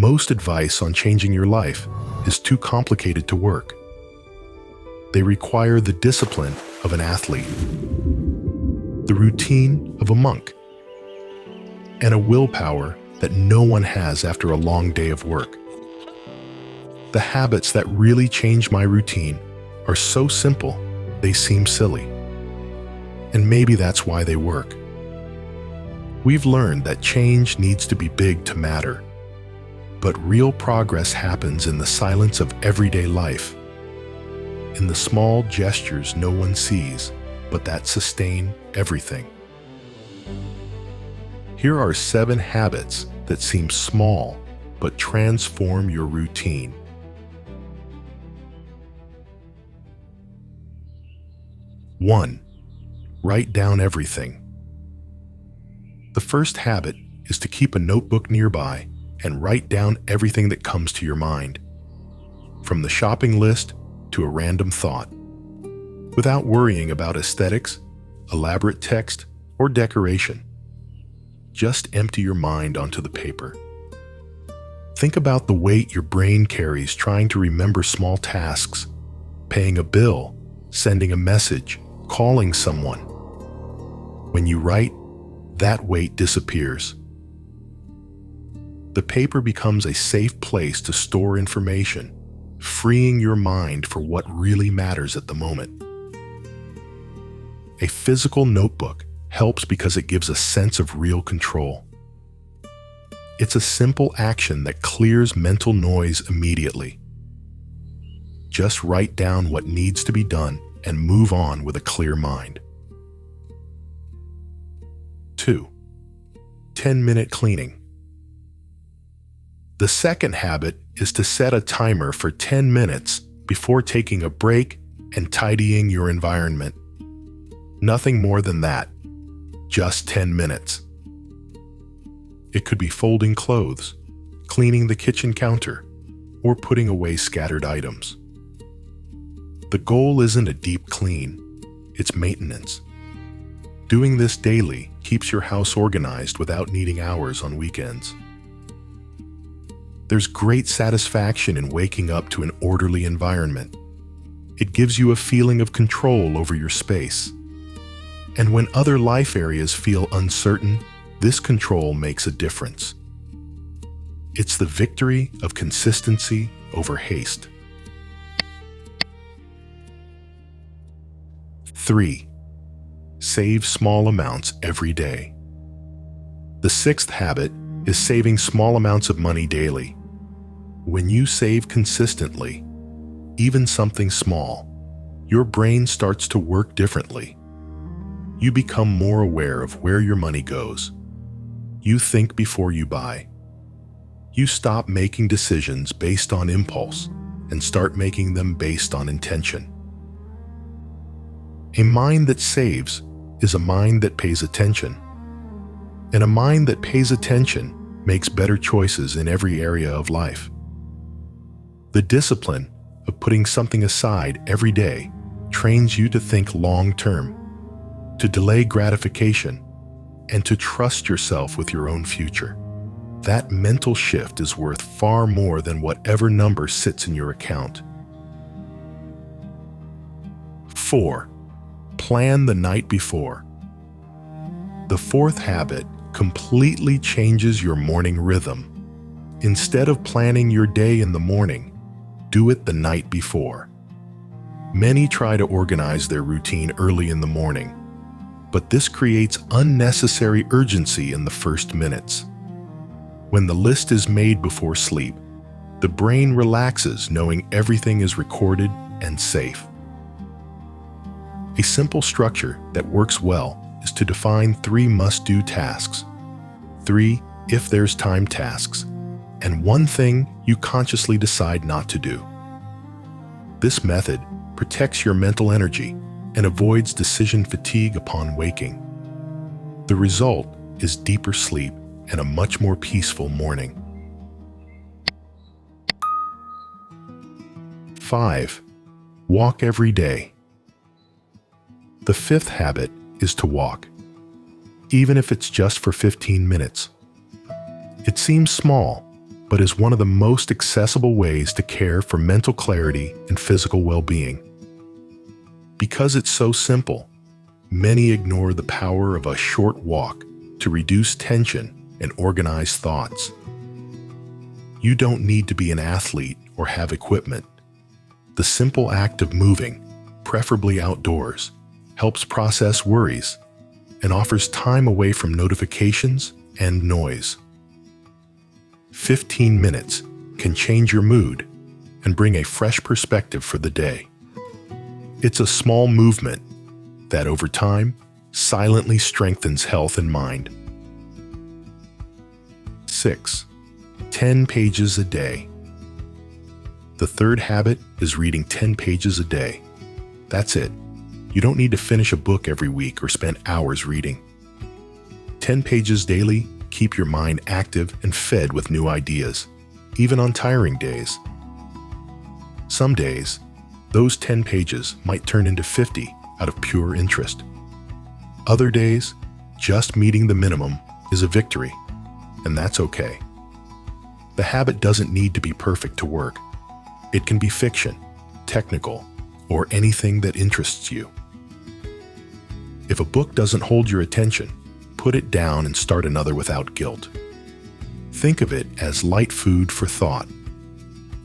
Most advice on changing your life is too complicated to work. They require the discipline of an athlete, the routine of a monk, and a willpower that no one has after a long day of work. The habits that really change my routine are so simple, they seem silly. And maybe that's why they work. We've learned that change needs to be big to matter. But real progress happens in the silence of everyday life, in the small gestures no one sees, but that sustain everything. Here are 7 habits that seem small, but transform your routine. 1. Write down everything. The first habit is to keep a notebook nearby and write down everything that comes to your mind, from the shopping list to a random thought, without worrying about aesthetics, elaborate text, or decoration. Just empty your mind onto the paper. Think about the weight your brain carries trying to remember small tasks, paying a bill, sending a message, calling someone. When you write, that weight disappears. The paper becomes a safe place to store information, freeing your mind for what really matters at the moment. A physical notebook helps because it gives a sense of real control. It's a simple action that clears mental noise immediately. Just write down what needs to be done and move on with a clear mind. 2. 10-minute cleaning. The second habit is to set a timer for 10 minutes before taking a break and tidying your environment. Nothing more than that. Just 10 minutes. It could be folding clothes, cleaning the kitchen counter, or putting away scattered items. The goal isn't a deep clean, it's maintenance. Doing this daily keeps your house organized without needing hours on weekends. There's great satisfaction in waking up to an orderly environment. It gives you a feeling of control over your space. And when other life areas feel uncertain, this control makes a difference. It's the victory of consistency over haste. 3. Save small amounts every day. The sixth habit is saving small amounts of money daily. When you save consistently, even something small, your brain starts to work differently. You become more aware of where your money goes. You think before you buy. You stop making decisions based on impulse and start making them based on intention. A mind that saves is a mind that pays attention. And a mind that pays attention makes better choices in every area of life. The discipline of putting something aside every day trains you to think long-term, to delay gratification, and to trust yourself with your own future. That mental shift is worth far more than whatever number sits in your account. 4. Plan the night before. The fourth habit completely changes your morning rhythm. Instead of planning your day in the morning, do it the night before. Many try to organize their routine early in the morning, but this creates unnecessary urgency in the first minutes. When the list is made before sleep, the brain relaxes knowing everything is recorded and safe. A simple structure that works well is to define 3 must-do tasks, 3 if there's time tasks, and 1 thing you consciously decide not to do. This method protects your mental energy and avoids decision fatigue upon waking. The result is deeper sleep and a much more peaceful morning. 5. Walk every day. The fifth habit is to walk, even if it's just for 15 minutes. It seems small, but is one of the most accessible ways to care for mental clarity and physical well-being. Because it's so simple, many ignore the power of a short walk to reduce tension and organize thoughts. You don't need to be an athlete or have equipment. The simple act of moving, preferably outdoors, helps process worries and offers time away from notifications and noise. 15 minutes can change your mood and bring a fresh perspective for the day. It's a small movement that, over time, silently strengthens health and mind. 6. 10 pages a day. The third habit is reading 10 pages a day. That's it. You don't need to finish a book every week or spend hours reading. 10 pages daily keep your mind active and fed with new ideas, even on tiring days. Some days, those 10 pages might turn into 50 out of pure interest. Other days, just meeting the minimum is a victory, and that's okay. The habit doesn't need to be perfect to work. It can be fiction, technical, or anything that interests you. If a book doesn't hold your attention, put it down and start another without guilt. Think of it as light food for thought.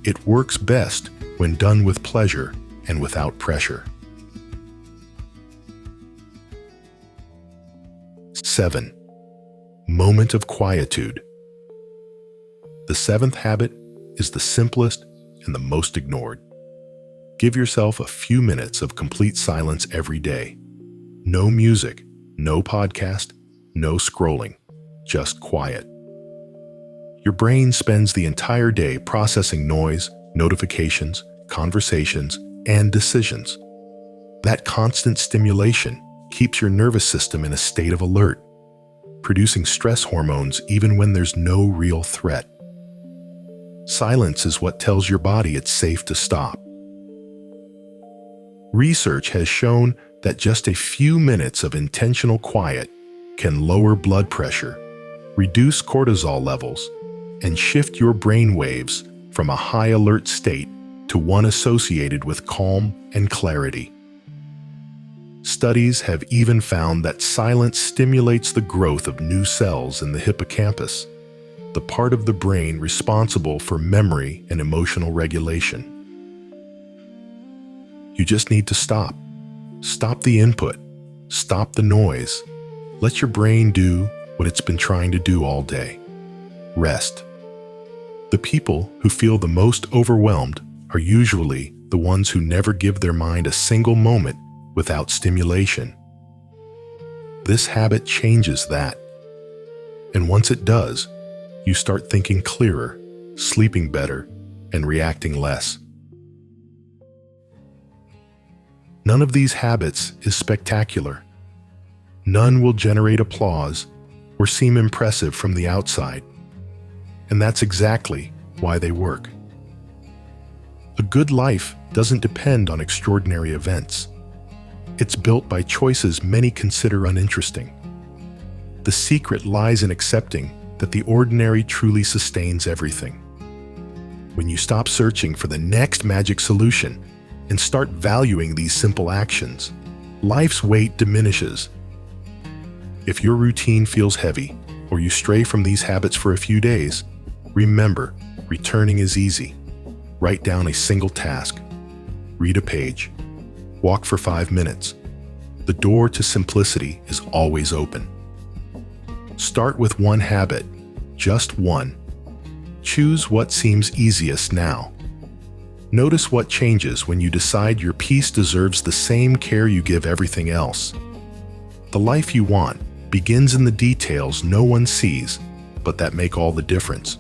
It works best when done with pleasure and without pressure. 7. Moment of quietude. The 7th habit is the simplest and the most ignored. Give yourself a few minutes of complete silence every day. No music, no podcast, no scrolling, just quiet. Your brain spends the entire day processing noise, notifications, conversations, and decisions. That constant stimulation keeps your nervous system in a state of alert, producing stress hormones even when there's no real threat. Silence is what tells your body it's safe to stop. Research has shown that just a few minutes of intentional quiet can lower blood pressure, reduce cortisol levels, and shift your brain waves from a high alert state to one associated with calm and clarity. Studies have even found that silence stimulates the growth of new cells in the hippocampus, the part of the brain responsible for memory and emotional regulation. You just need to stop. Stop the input. Stop the noise. Let your brain do what it's been trying to do all day. Rest. The people who feel the most overwhelmed are usually the ones who never give their mind a single moment without stimulation. This habit changes that. And once it does, you start thinking clearer, sleeping better, and reacting less. None of these habits is spectacular. None will generate applause or seem impressive from the outside. And that's exactly why they work. A good life doesn't depend on extraordinary events. It's built by choices many consider uninteresting. The secret lies in accepting that the ordinary truly sustains everything. When you stop searching for the next magic solution and start valuing these simple actions, life's weight diminishes. If your routine feels heavy or you stray from these habits for a few days, remember, returning is easy. Write down a single task. Read a page. Walk for 5 minutes. The door to simplicity is always open. Start with one habit, just one. Choose what seems easiest now. Notice what changes when you decide your peace deserves the same care you give everything else. The life you want begins in the details no one sees, but that make all the difference.